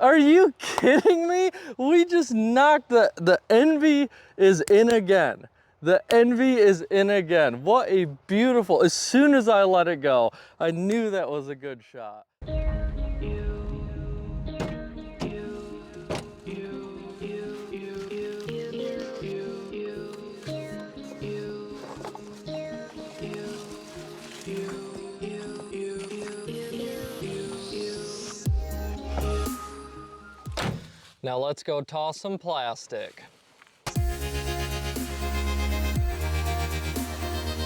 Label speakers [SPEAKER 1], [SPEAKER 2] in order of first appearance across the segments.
[SPEAKER 1] Are you kidding me? We just knocked the Envy is in again. The Envy is in again. What a beautiful, as soon as I let it go, I knew that was a good shot. Now let's go toss some plastic.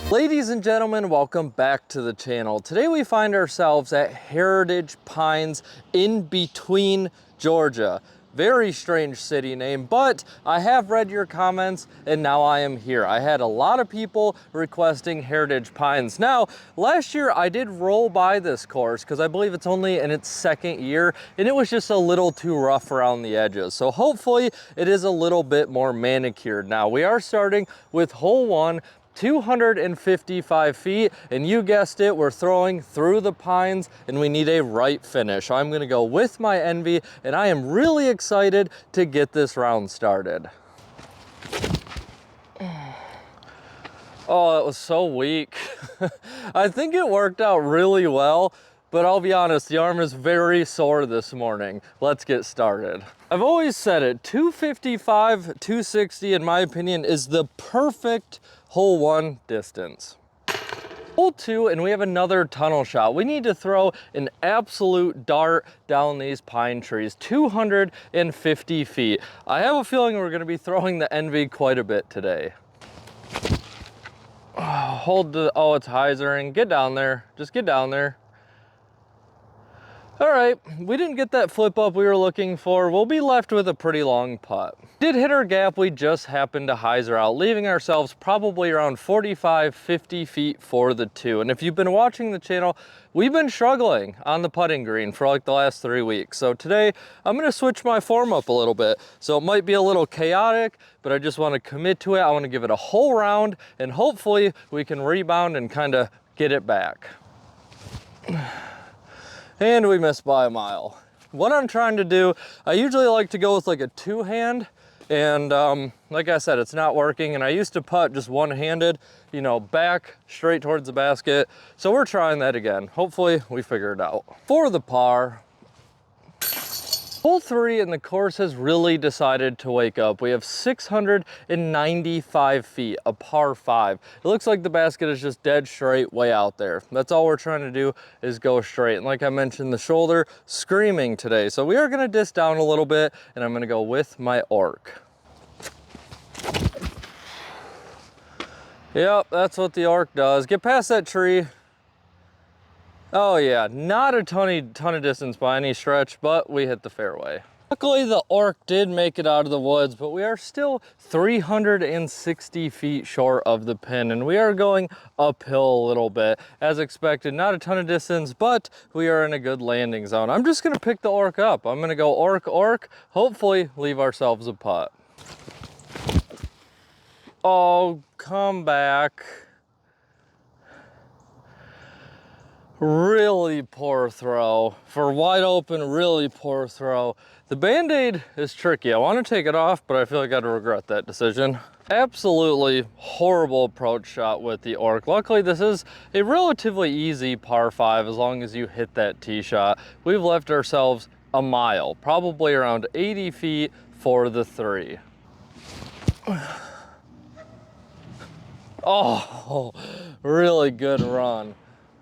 [SPEAKER 1] Ladies and gentlemen, welcome back to the channel. Today we find ourselves at Heritage Pines in between Georgia. Very strange city name, but I have read your comments and now I am here. I had a lot of people requesting Heritage Pines. Now, last year I did roll by this course because I believe it's only in its second year and it was just a little too rough around the edges. So hopefully it is a little bit more manicured. Now we are starting with hole 1, 255 feet, and you guessed it, we're throwing through the pines and we need a right finish. I'm gonna go with my Envy and I am really excited to get this round started. Oh, that was so weak. I think it worked out really well, but I'll be honest, the arm is very sore this morning. Let's get started. I've always said it, 255, 260 in my opinion is the perfect hole 1 distance. Hole 2, and we have another tunnel shot. We need to throw an absolute dart down these pine trees, 250 feet. I have a feeling we're gonna be throwing the Envy quite a bit today. Oh, it's hyzering. Get down there, just get down there. All right, we didn't get that flip up we were looking for. We'll be left with a pretty long putt. Did hit our gap, we just happened to hyzer out, leaving ourselves probably around 45, 50 feet for the 2. And if you've been watching the channel, we've been struggling on the putting green for like the last 3 weeks. So today, I'm gonna switch my form up a little bit. So it might be a little chaotic, but I just wanna commit to it. I wanna give it a whole round, and hopefully we can rebound and kinda get it back. And we missed by a mile. What I'm trying to do, I usually like to go with like a 2-hand, and like I said, it's not working, and I used to putt just one-handed, you know, back straight towards the basket. So we're trying that again. Hopefully we figure it out. For the par, hole 3 and the course has really decided to wake up. We have 695 feet, a par 5. It looks like the basket is just dead straight way out there. That's all we're trying to do is go straight. And like I mentioned, the shoulder screaming today. So we are gonna disc down a little bit and I'm gonna go with my Orc. Yep, that's what the Orc does. Get past that tree. Oh yeah, not a ton of distance by any stretch, but we hit the fairway. Luckily the Orc did make it out of the woods, but we are still 360 feet short of the pin, and we are going uphill a little bit. As expected, not a ton of distance, but we are in a good landing zone. I'm just gonna pick the Orc up. I'm gonna go Orc, Orc, hopefully leave ourselves a putt. Oh, come back. Really poor throw. For wide open, really poor throw. The Band-Aid is tricky. I want to take it off, but I feel like I'd regret that decision. Absolutely horrible approach shot with the Orc. Luckily, this is a relatively easy par 5 as long as you hit that tee shot. We've left ourselves a mile, probably around 80 feet for the 3. Oh, really good run.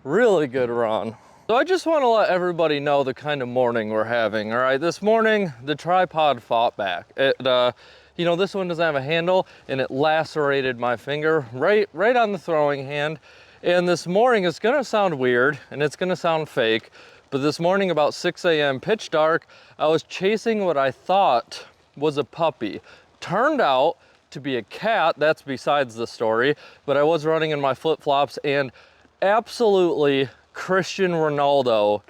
[SPEAKER 1] Really good run. So I just want to let everybody know the kind of morning we're having. All right, this morning the tripod fought back. You know, this one doesn't have a handle and it lacerated my finger right on the throwing hand. And this morning, it's gonna sound weird and it's gonna sound fake, but this morning about 6 a.m. pitch dark, I was chasing what I thought was a puppy. Turned out to be a cat. That's besides the story, but I was running in my flip-flops and absolutely Cristiano Ronaldo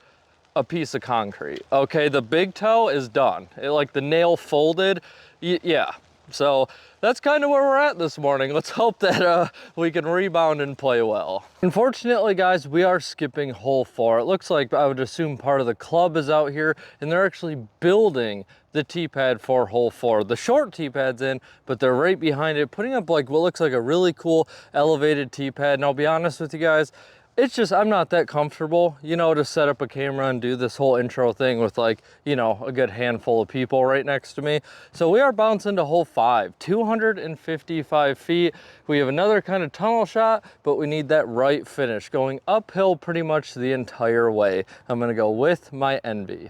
[SPEAKER 1] a piece of concrete. Okay, the big toe is done. Like the nail folded. Yeah, So that's kind of where we're at this morning. Let's hope that we can rebound and play well. Unfortunately, guys, we are skipping hole 4. It looks like, I would assume, part of the club is out here, and they're actually building the tee pad for hole 4. The short tee pad's in, but they're right behind it, putting up like what looks like a really cool elevated tee pad. And I'll be honest with you guys, it's just, I'm not that comfortable, you know, to set up a camera and do this whole intro thing with like, you know, a good handful of people right next to me. So we are bouncing to hole 5, 255 feet. We have another kind of tunnel shot, but we need that right finish, going uphill pretty much the entire way. I'm gonna go with my Envy.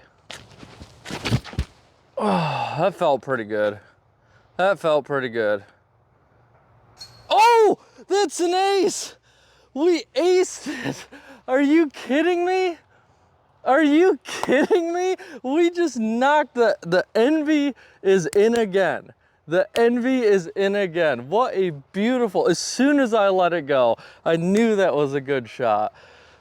[SPEAKER 1] Oh, that felt pretty good. That felt pretty good. Oh, that's an ace. We aced it. Are you kidding me? Are you kidding me? We just knocked the Envy is in again. The Envy is in again. What a beautiful, as soon as I let it go, I knew that was a good shot.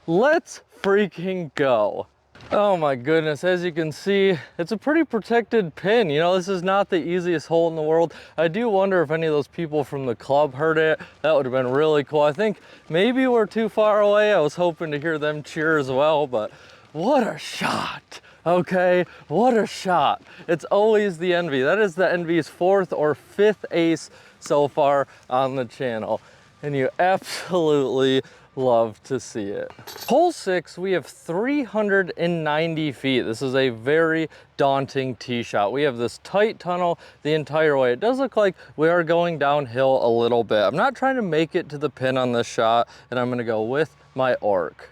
[SPEAKER 1] Let's freaking go. Oh my goodness, as you can see, it's a pretty protected pin. You know, this is not the easiest hole in the world. I do wonder if any of those people from the club heard it. That would have been really cool. I think maybe we're too far away. I was hoping to hear them cheer as well, but what a shot. Okay, what a shot. It's always the Envy. That is the Envy's 4th or 5th ace so far on the channel, and you absolutely love to see it. Hole 6, we have 390 feet. This is a very daunting tee shot. We have this tight tunnel the entire way. It does look like we are going downhill a little bit. I'm not trying to make it to the pin on this shot, and I'm gonna go with my Orc.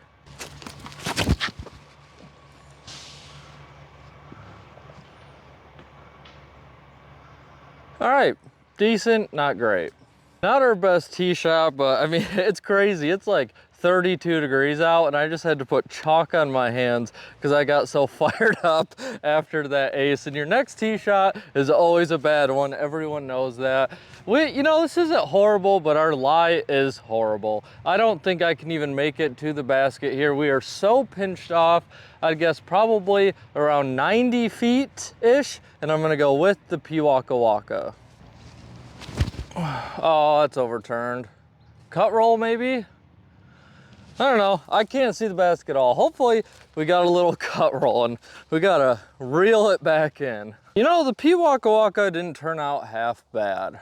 [SPEAKER 1] All right, decent, not great. Not our best tee shot, but I mean, it's crazy. It's like 32 degrees out, and I just had to put chalk on my hands because I got so fired up after that ace. And your next tee shot is always a bad one. Everyone knows that. You know, this isn't horrible, but our lie is horrible. I don't think I can even make it to the basket here. We are so pinched off. I'd guess probably around 90 feet-ish, and I'm gonna go with the Waka Waka. Oh, that's overturned. Cut roll, maybe? I don't know. I can't see the basket at all. Hopefully, we got a little cut roll, and we gotta reel it back in. You know, the Waka Waka didn't turn out half bad.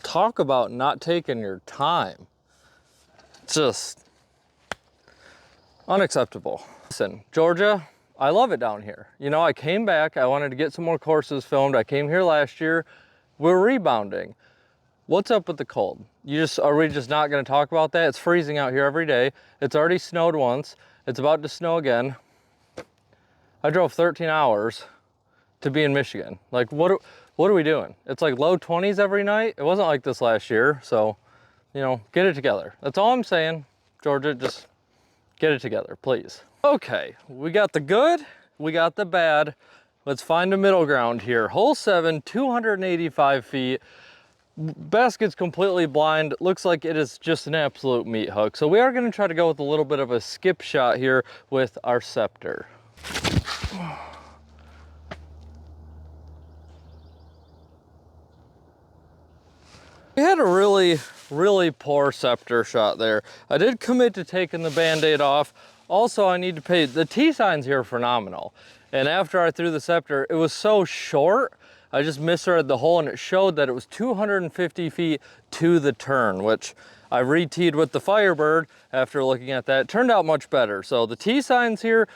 [SPEAKER 1] Talk about not taking your time. Just unacceptable. Listen, Georgia, I love it down here. You know, I came back, I wanted to get some more courses filmed. I came here last year. We're rebounding. What's up with the cold? Are we just not gonna talk about that? It's freezing out here every day. It's already snowed once. It's about to snow again. I drove 13 hours to be in Michigan. Like, what are we doing? It's like low 20s every night. It wasn't like this last year, so, you know, get it together. That's all I'm saying. Georgia, just get it together, please. Okay, we got the good, we got the bad. Let's find a middle ground here. Hole 7, 285 feet. Basket's completely blind. Looks like it is just an absolute meat hook. So we are gonna try to go with a little bit of a skip shot here with our scepter. We had a really poor scepter shot there. I did commit to taking the Band-Aid off. Also, I need to pay, the tee signs here are phenomenal. And after I threw the scepter, it was so short, I just misread the hole, and it showed that it was 250 feet to the turn, which I re-teed with the Firebird after looking at that. It turned out much better. So the tee signs here,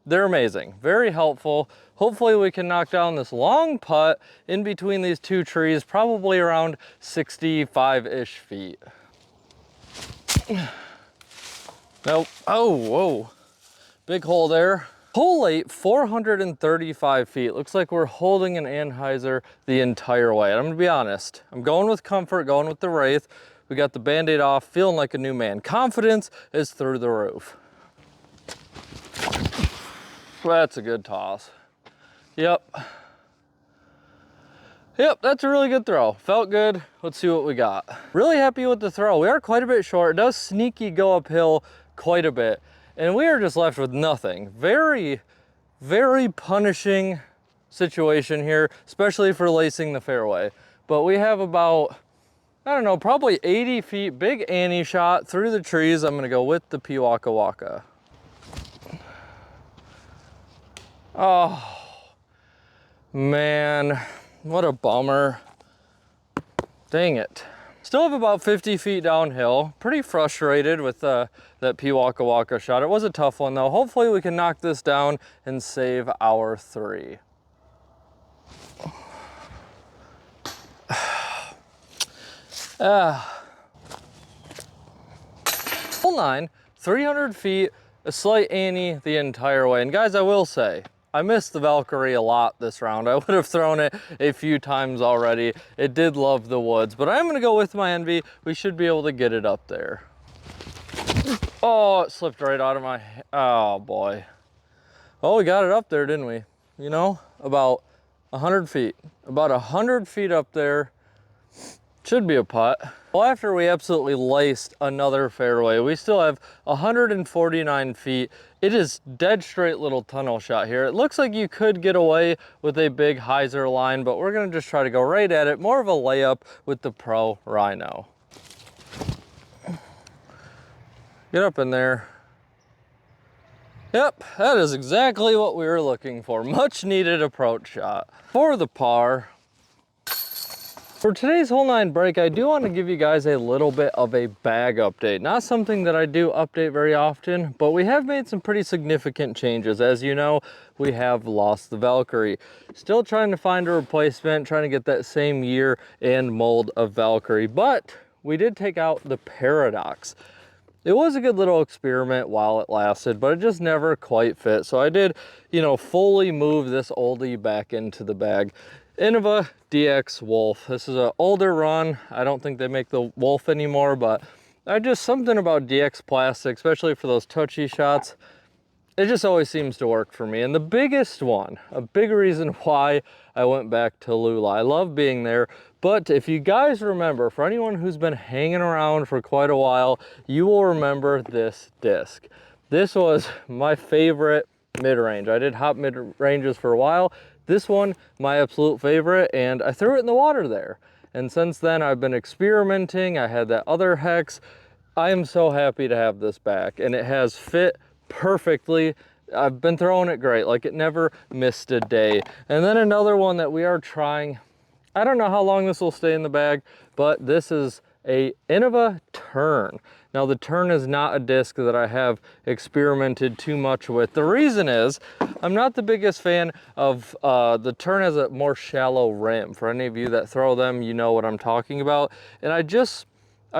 [SPEAKER 1] they're amazing, very helpful. Hopefully we can knock down this long putt in between these two trees, probably around 65-ish feet. Nope. Oh, whoa. Big hole there. Hole 8, 435 feet. Looks like we're holding an Anheuser the entire way. And I'm gonna be honest, I'm going with comfort, going with the Wraith. We got the Band-Aid off, feeling like a new man. Confidence is through the roof. That's a good toss. Yep. Yep, that's a really good throw. Felt good. Let's see what we got. Really happy with the throw. We are quite a bit short. It does sneaky go uphill quite a bit. And we are just left with nothing. Very, very punishing situation here, especially for lacing the fairway. But we have about, I don't know, probably 80 feet, big Annie shot through the trees. I'm gonna go with the Waka Waka. Oh, man, what a bummer. Dang it. Still have about 50 feet downhill. Pretty frustrated with that Waka Waka shot. It was a tough one though. Hopefully we can knock this down and save our 3. Hole 9, 300 feet, a slight Annie the entire way. And guys, I will say, I missed the Valkyrie a lot this round. I would have thrown it a few times already. It did love the woods, but I'm gonna go with my Envy. We should be able to get it up there. Oh, it slipped right out of my, oh boy. Oh, we got it up there, didn't we? You know, about 100 feet. About 100 feet up there. Should be a putt. Well, after we absolutely laced another fairway, we still have 149 feet. It is dead straight little tunnel shot here. It looks like you could get away with a big hyzer line, but we're gonna just try to go right at it. More of a layup with the Pro Rhino. Get up in there. Yep, that is exactly what we were looking for. Much needed approach shot. For the par. For today's hole 9 break, I do want to give you guys a little bit of a bag update. Not something that I do update very often, but we have made some pretty significant changes. As you know, we have lost the Valkyrie. Still trying to find a replacement, trying to get that same year and mold of Valkyrie, but we did take out the Paradox. It was a good little experiment while it lasted, but it just never quite fit. So I did, you know, fully move this oldie back into the bag. Innova DX Wolf. This is an older run. I don't think they make the Wolf anymore, but I just, something about DX plastic, especially for those touchy shots, it just always seems to work for me. And the biggest one, a big reason why I went back to Lula. I love being there, but if you guys remember, for anyone who's been hanging around for quite a while, you will remember this disc. This was my favorite mid-range. I did hot mid-ranges for a while. This one, my absolute favorite, and I threw it in the water there. And since then, I've been experimenting. I had that other hex. I am so happy to have this back, and it has fit perfectly. I've been throwing it great, like it never missed a day. And then another one that we are trying, I don't know how long this will stay in the bag, but this is a Innova Turn. Now the Turn is not a disc that I have experimented too much with. The reason is, I'm not the biggest fan of, the Turn has a more shallow rim. For any of you that throw them, you know what I'm talking about. And I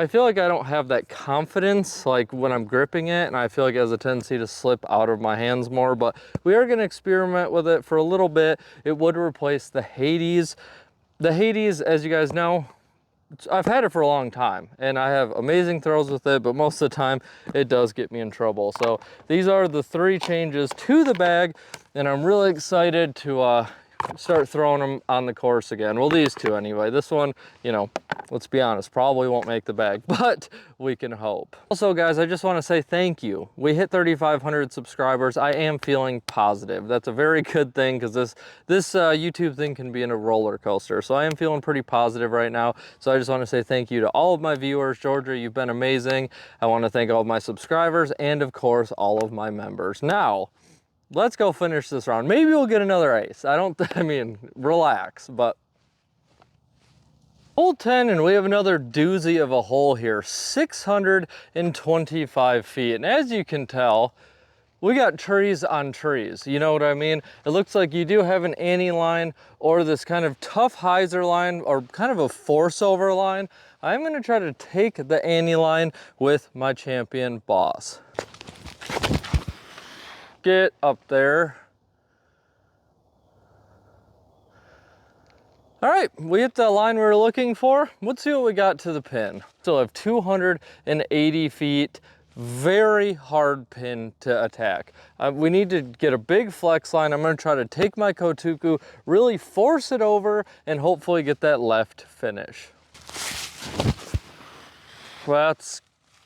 [SPEAKER 1] feel like I don't have that confidence like when I'm gripping it, and I feel like it has a tendency to slip out of my hands more, but we are gonna experiment with it for a little bit. It would replace the Hades. The Hades, as you guys know, I've had it for a long time and I have amazing throws with it, but most of the time it does get me in trouble. So these are the 3 changes to the bag, and I'm really excited to start throwing them on the course again. Well, these 2 anyway. This one, you know, let's be honest, probably won't make the bag, but we can hope. Also, guys, I just want to say thank you. We hit 3,500 subscribers. I am feeling positive. That's a very good thing, because this YouTube thing can be in a roller coaster. So I am feeling pretty positive right now. So I just want to say thank you to all of my viewers. Georgia, you've been amazing. I want to thank all of my subscribers and, of course, all of my members. Now, let's go finish this round. Maybe we'll get another ace. I mean, relax, but hole 10, and we have another doozy of a hole here, 625 feet. And as you can tell, we got trees on trees. You know what I mean? It looks like you do have an Annie line or this kind of tough hyzer line or kind of a force over line. I'm gonna try to take the Annie line with my champion Boss. Get up there. All right, we hit the line we were looking for. Let's see what we got to the pin. Still have 280 feet, very hard pin to attack. We need to get a big flex line. I'm gonna try to take my Kotuku, really force it over, and hopefully get that left finish. That's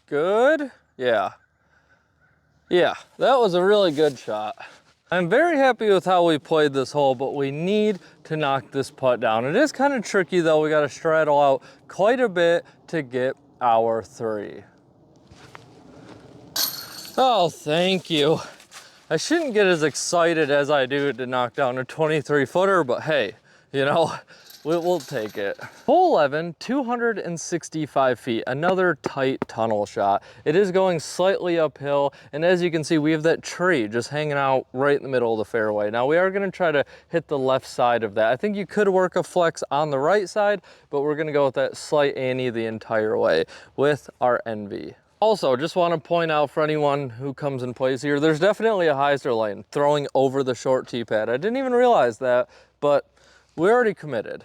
[SPEAKER 1] good. Yeah, that was a really good shot. I'm very happy with how we played this hole, but we need to knock this putt down. It is kind of tricky though. We got to straddle out quite a bit to get our 3. Oh, thank you. I shouldn't get as excited as I do to knock down a 23-footer, but hey, you know, we'll take it. Hole 11, 265 feet, another tight tunnel shot. It is going slightly uphill, and as you can see, we have that tree just hanging out right in the middle of the fairway. Now, we are gonna try to hit the left side of that. I think you could work a flex on the right side, but we're gonna go with that slight ante the entire way with our Envy. Also, just want to point out for anyone who comes and plays here, there's definitely a hyzer lane throwing over the short tee pad. I didn't even realize that, but we already committed.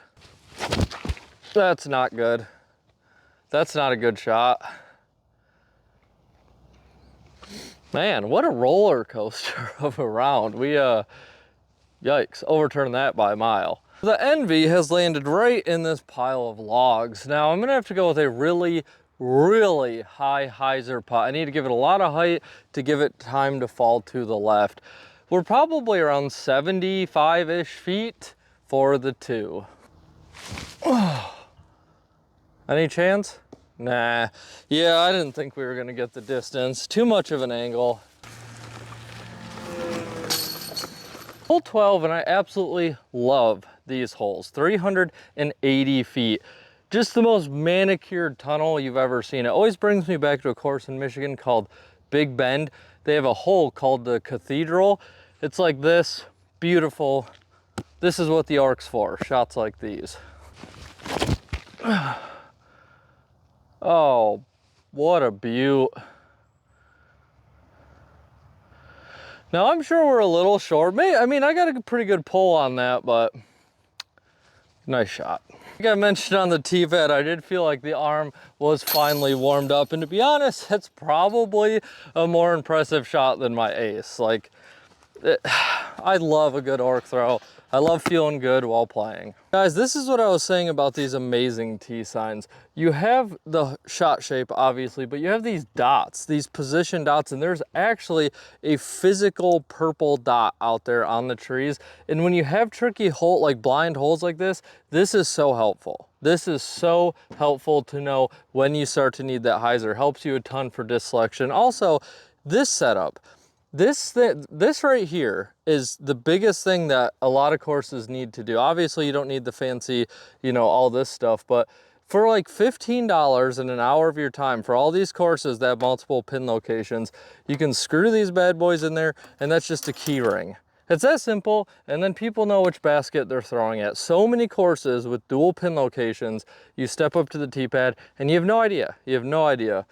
[SPEAKER 1] That's not good. That's not a good shot. Man, what a roller coaster of a round. We, yikes, overturned that by a mile. The Envy has landed right in this pile of logs. Now, I'm gonna have to go with a really high hyzer putt. I need to give it a lot of height to give it time to fall to the left. We're probably around 75-ish feet for the 2. Any chance? Nah. Yeah, I didn't think we were gonna get the distance. Too much of an angle. Hole 12, and I absolutely love these holes. 380 feet. Just the most manicured tunnel you've ever seen. It always brings me back to a course in Michigan called Big Bend. They have a hole called the Cathedral. It's like this, beautiful. This is what the arc's for, shots like these. Oh, what a beaut. Now I'm sure we're a little short. I mean, I got a pretty good pull on that, but nice shot. Like I mentioned on the tee pad, I did feel like the arm was finally warmed up. And to be honest, it's probably a more impressive shot than my ace. Like, I love a good arc throw. I love feeling good while playing. Guys, this is what I was saying about these amazing tee signs. You have the shot shape, obviously, but you have these dots, these position dots, and there's actually a physical purple dot out there on the trees. And when you have tricky hole, like blind holes like this is so helpful. This is so helpful to know when you start to need that hyzer. Helps you a ton for disc selection. Also, this setup, this right here is the biggest thing that a lot of courses need to do. Obviously, you don't need the fancy, you know, all this stuff, but for like $15 in an hour of your time, for all these courses that have multiple pin locations, you can screw these bad boys in there, and that's just a key ring. It's that simple, and then people know which basket they're throwing at. So many courses with dual pin locations, you step up to the tee pad, and you have no idea. You have no idea.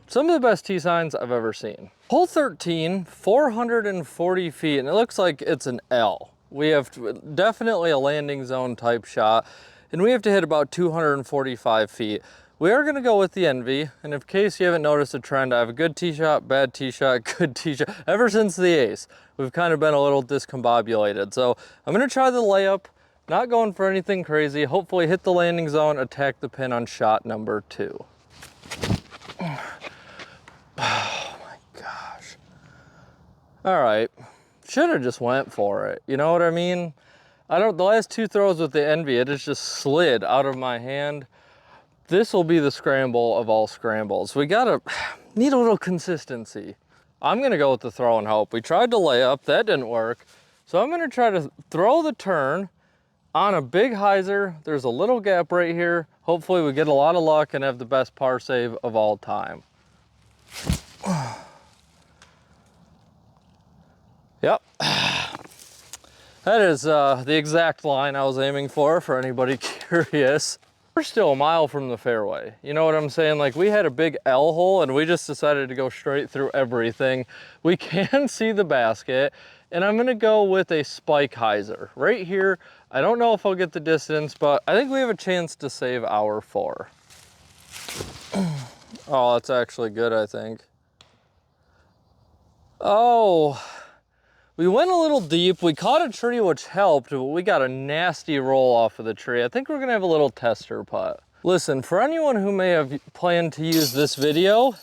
[SPEAKER 1] Some of the best tee signs I've ever seen. Hole 13, 440 feet, and it looks like it's an L. We have definitely a landing zone type shot, and we have to hit about 245 feet. We are gonna go with the Envy, and in case you haven't noticed a trend, I have a good tee shot, bad tee shot, good tee shot. Ever since the ace, we've kind of been a little discombobulated. So I'm gonna try the layup, not going for anything crazy, hopefully hit the landing zone, attack the pin on shot number 2. Oh my gosh. All right, should have just went for it. You know what I mean? The last 2 throws with the Envy, it has just slid out of my hand. This will be the scramble of all scrambles. We need a little consistency. I'm gonna go with the throw and hope. We tried to lay up, that didn't work. So I'm gonna try to throw the turn on a big hyzer. There's a little gap right here. Hopefully we get a lot of luck and have the best par save of all time. Yep. That is the exact line I was aiming for anybody curious. We're still a mile from the fairway. You know what I'm saying? Like, we had a big L hole and we just decided to go straight through everything. We can see the basket, and I'm gonna go with a spike hyzer right here. I don't know if I'll get the distance, but I think we have a chance to save our 4. Oh, that's actually good, I think. Oh, we went a little deep. We caught a tree, which helped, but we got a nasty roll off of the tree. I think we're gonna have a little tester putt. Listen, for anyone who may have planned to use this video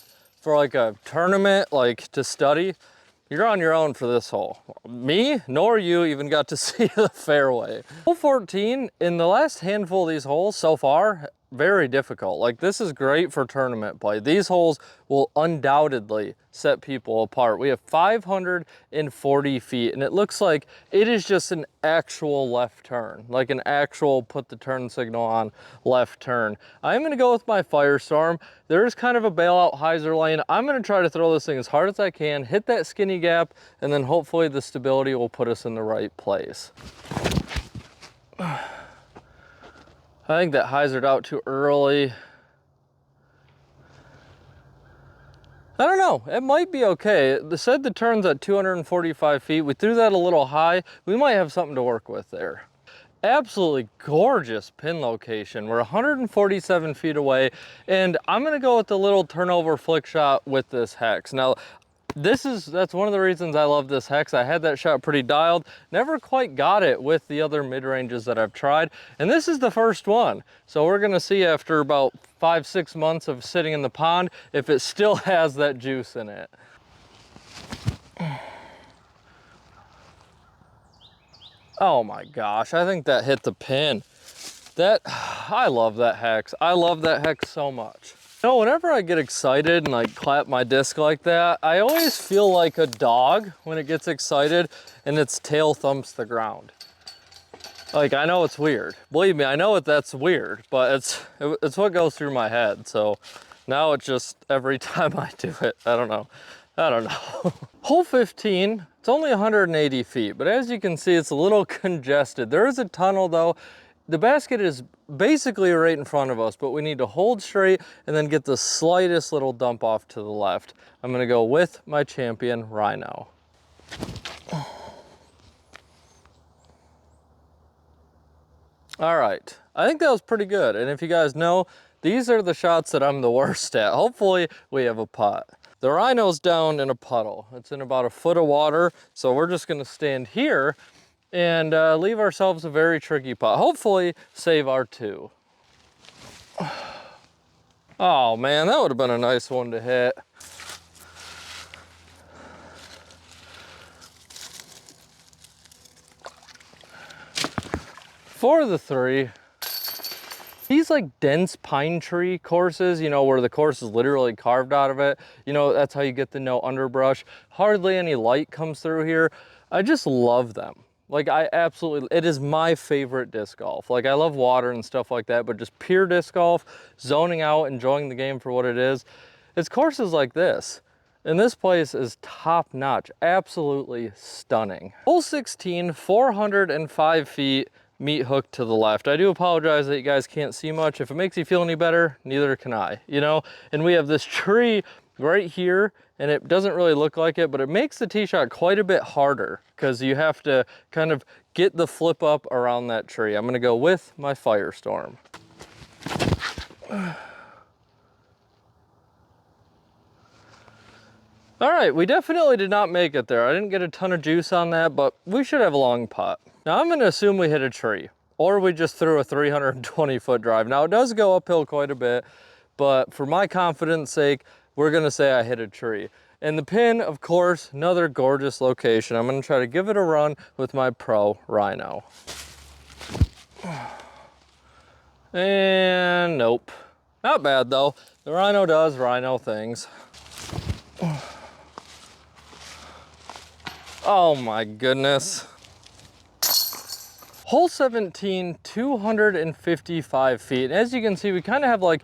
[SPEAKER 1] for like a tournament, like to study, you're on your own for this hole. Me, nor you even got to see the fairway. Hole 14, in the last handful of these holes so far, very difficult. Like, this is great for tournament play. These holes will undoubtedly set people apart. We have 540 feet, and it looks like it is just an actual left turn, like an actual put the turn signal on left turn. I'm gonna go with my Firestorm. There's kind of a bailout hyzer lane. I'm gonna try to throw this thing as hard as I can, hit that skinny gap, and then hopefully the stability will put us in the right place. I think that hyzered out too early. I don't know, it might be okay. They said the turn's at 245 feet. We threw that a little high. We might have something to work with there. Absolutely gorgeous pin location. We're 147 feet away, and I'm gonna go with the little turnover flick shot with this hex. Now, that's one of the reasons I love this hex. I had that shot pretty dialed, never quite got it with the other mid-ranges that I've tried, and this is the first one. So we're gonna see after about 5-6 months of sitting in the pond if it still has that juice in it. Oh my gosh, I think that hit the pin. I love that hex. I love that hex so much. You know, whenever I get excited and like clap my disc like that, I always feel like a dog when it gets excited and its tail thumps the ground. Like, I know it's weird. Believe me, I know that's weird, but it's what goes through my head. So now it's just every time I do it, I don't know. Hole 15, it's only 180 feet, but as you can see, it's a little congested. There is a tunnel though. The basket is basically right in front of us, but we need to hold straight and then get the slightest little dump off to the left. I'm gonna go with my champion, Rhino. All right, I think that was pretty good. And if you guys know, these are the shots that I'm the worst at. Hopefully we have a putt. The Rhino's down in a puddle. It's in about a foot of water, so we're just gonna stand here and leave ourselves a very tricky putt. Hopefully save our two. Oh man, that would have been a nice one to hit. For the three, these like dense pine tree courses, you know, where the course is literally carved out of it, you know, that's how you get the no underbrush. Hardly any light comes through here. I just love them. Like, it is my favorite disc golf. Like, I love water and stuff like that, but just pure disc golf, zoning out, enjoying the game for what it is. It's courses like this. And this place is top notch, absolutely stunning. Hole 16, 405 feet, meat hook to the left. I do apologize that you guys can't see much. If it makes you feel any better, neither can I, you know? And we have this tree right here, and it doesn't really look like it, but it makes the tee shot quite a bit harder because you have to kind of get the flip up around that tree. I'm gonna go with my Firestorm. All right, we definitely did not make it there. I didn't get a ton of juice on that, but we should have a long putt. Now I'm gonna assume we hit a tree, or we just threw a 320-foot drive. Now it does go uphill quite a bit, but for my confidence sake, we're gonna say I hit a tree. And the pin, of course, another gorgeous location. I'm gonna try to give it a run with my Pro Rhino. And nope. Not bad though. The Rhino does Rhino things. Oh my goodness. Hole 17, 255 feet. As you can see, we kind of have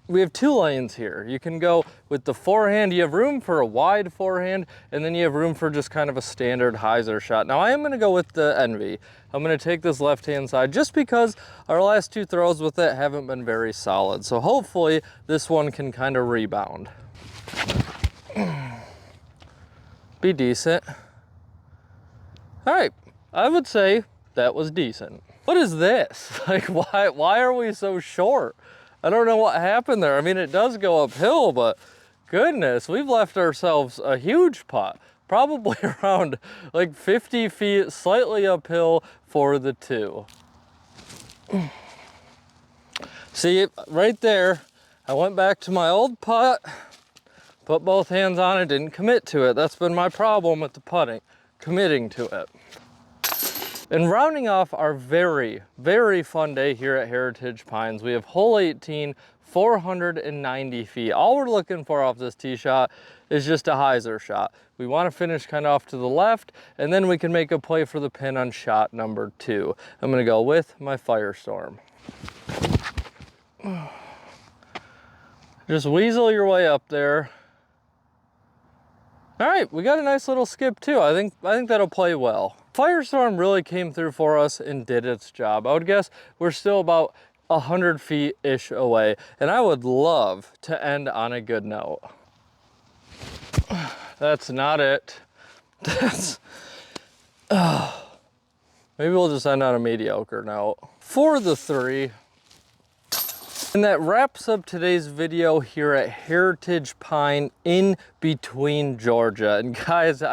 [SPEAKER 1] we have two lanes here. You can go with the forehand, you have room for a wide forehand, and then you have room for just kind of a standard hyzer shot. Now I am gonna go with the Envy. I'm gonna take this left-hand side just because our last two throws with it haven't been very solid. So hopefully this one can kind of rebound. Be decent. All right, I would say that was decent. What is this? Like, why are we so short? I don't know what happened there. I mean, it does go uphill, but goodness, we've left ourselves a huge putt. probably around like 50 feet, slightly uphill for the 2. See, right there, I went back to my old putt, put both hands on it, didn't commit to it. That's been my problem with the putting, committing to it. And rounding off our very, very fun day here at Heritage Pines, we have hole 18, 490 feet. All we're looking for off this tee shot is just a hyzer shot. We want to finish kind of off to the left, and then we can make a play for the pin on shot number 2. I'm going to go with my Firestorm. Just weasel your way up there. All right, we got a nice little skip too. I think that'll play well. Firestorm really came through for us and did its job. I would guess we're still about 100 feet-ish away, and I would love to end on a good note. That's not it. That's, maybe we'll just end on a mediocre note. For the 3. And that wraps up today's video here at Heritage Pine in between Georgia. And guys,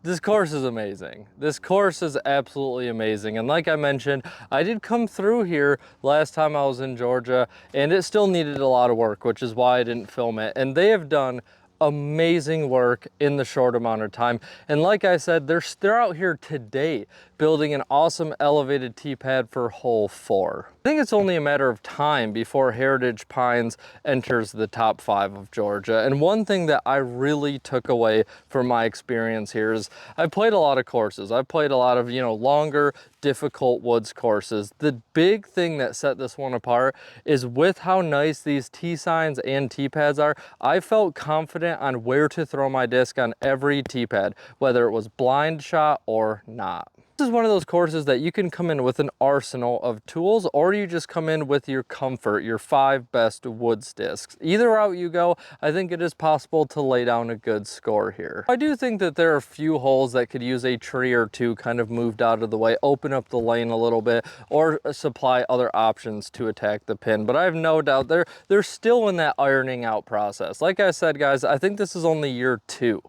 [SPEAKER 1] this course is amazing. This course is absolutely amazing. And like I mentioned, I did come through here last time I was in Georgia, and it still needed a lot of work, which is why I didn't film it. And they have done amazing work in the short amount of time. And like I said, they're out here today building an awesome elevated tee pad for hole 4. I think it's only a matter of time before Heritage Pines enters the top 5 of Georgia. And one thing that I really took away from my experience here is I've played a lot of courses. I've played a lot of, longer, difficult woods courses. The big thing that set this one apart is with how nice these tee signs and tee pads are, I felt confident on where to throw my disc on every tee pad, whether it was blind shot or not. This is one of those courses that you can come in with an arsenal of tools, or you just come in with your comfort, your 5 best woods discs. Either route you go, I think it is possible to lay down a good score here. I do think that there are a few holes that could use a tree or two kind of moved out of the way, open up the lane a little bit, or supply other options to attack the pin. But I have no doubt they're still in that ironing out process. Like I said, guys, I think this is only year 2.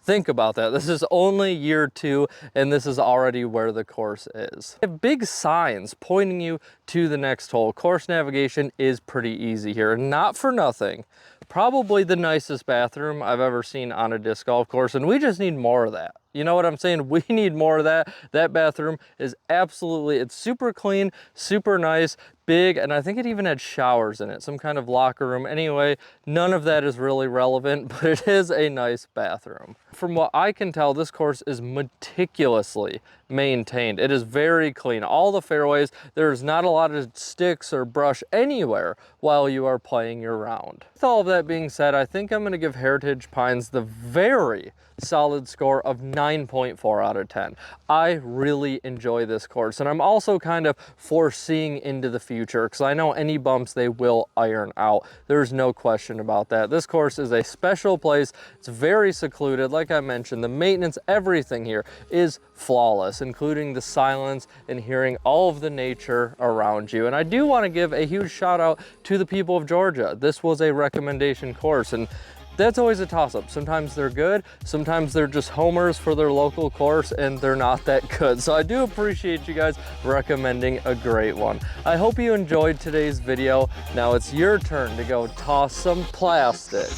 [SPEAKER 1] Think about that. This is only year 2, and this is already where the course is. They have big signs pointing you to the next hole. Course navigation is pretty easy here, and not for nothing. Probably the nicest bathroom I've ever seen on a disc golf course, and we just need more of that. You know what I'm saying? We need more of that. That bathroom is absolutely, it's super clean, super nice, big, and I think it even had showers in it, some kind of locker room. Anyway, none of that is really relevant, but it is a nice bathroom. From what I can tell, this course is meticulously maintained. It is very clean. All the fairways, there's not a lot of sticks or brush anywhere while you are playing your round. With all of that being said, I think I'm going to give Heritage Pines the very solid score of 9.4 out of 10. I really enjoy this course, and I'm also kind of foreseeing into the future because I know any bumps they will iron out. There's no question about that. This course is a special place. It's very secluded. Like I mentioned, the maintenance, everything here is flawless, including the silence and hearing all of the nature around you. And I do want to give a huge shout out to the people of Georgia. This was a recommendation course, and that's always a toss-up. Sometimes they're good, sometimes they're just homers for their local course and they're not that good. So I do appreciate you guys recommending a great one. I hope you enjoyed today's video. Now it's your turn to go toss some plastic.